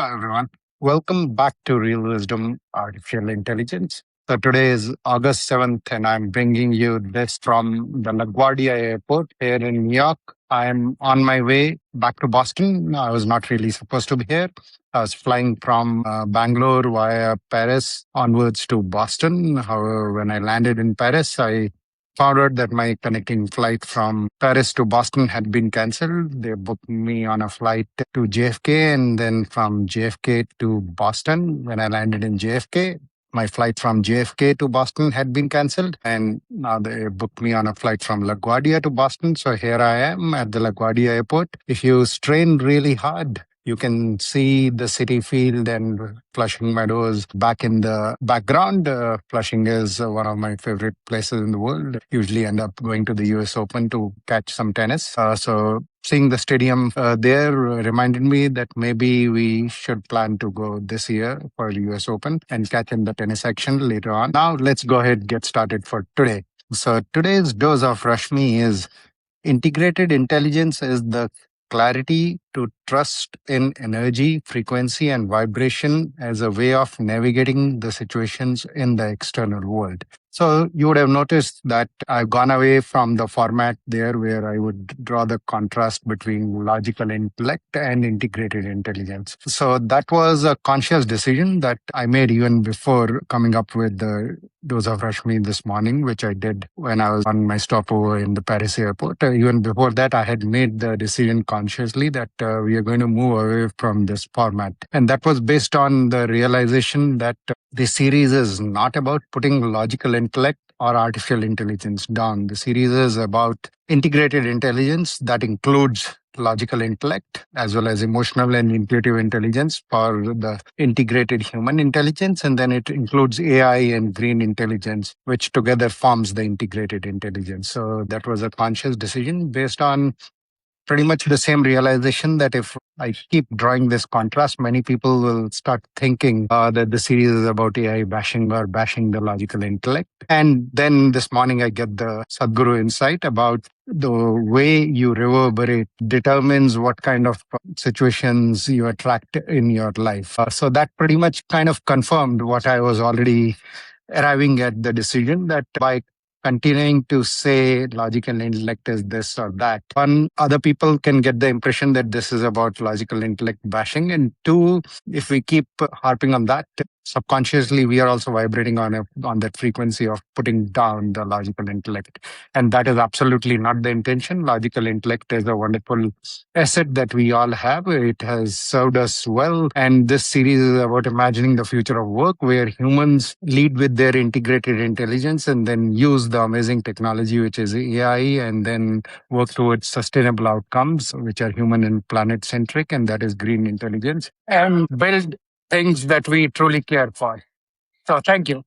Hello, everyone. Welcome back to Real Wisdom Artificial Intelligence. So today is August 7th, and I'm bringing you this from the LaGuardia Airport here in New York. I'm on my way back to Boston. I was not really supposed to be here. I was flying from Bangalore via Paris onwards to Boston. However, when I landed in Paris, I found out that my connecting flight from Paris to Boston had been cancelled. They booked me on a flight to JFK and then from JFK to Boston. When I landed in JFK, my flight from JFK to Boston had been cancelled, and now they booked me on a flight from LaGuardia to Boston. So here I am at the LaGuardia airport. If you strain really hard, you can see the city field and Flushing Meadows back in the background. Flushing is one of my favorite places in the world. Usually end up going to the US Open to catch some tennis. So seeing the stadium there reminded me that maybe we should plan to go this year for the US Open and catch in the tennis action later on. Now let's go ahead and get started for today. So today's dose of Rashmi is integrated intelligence is the clarity to trust in energy, frequency, and vibration as a way of navigating the situations in the external world. So you would have noticed that I've gone away from the format there where I would draw the contrast between logical intellect and integrated intelligence. So that was a conscious decision that I made even before coming up with the dose of Rashmi this morning, which I did when I was on my stopover in the Paris airport. Even before that, I had made the decision consciously that we are going to move away from this format. And that was based on the realization that this series is not about putting logical intellect or artificial intelligence down. The series is about integrated intelligence that includes logical intellect as well as emotional and intuitive intelligence for the integrated human intelligence. And then it includes AI and green intelligence, which together forms the integrated intelligence. So that was a conscious decision based on pretty much the same realization that if I keep drawing this contrast, many people will start thinking that the series is about AI bashing or bashing the logical intellect. And then this morning, I get the Sadhguru insight about the way you reverberate determines what kind of situations you attract in your life. So that pretty much kind of confirmed what I was already arriving at the decision that by continuing to say logical intellect is this or that. One, other people can get the impression that this is about logical intellect bashing. And two, if we keep harping on that, subconsciously we are also vibrating on that frequency of putting down the logical intellect. And that is absolutely not the intention. Logical intellect is a wonderful asset that we all have. It has served us well. And this series is about imagining the future of work where humans lead with their integrated intelligence and then use the amazing technology, which is AI, and then work towards sustainable outcomes, which are human and planet centric, and that is green intelligence, and build things that we truly care for. So thank you.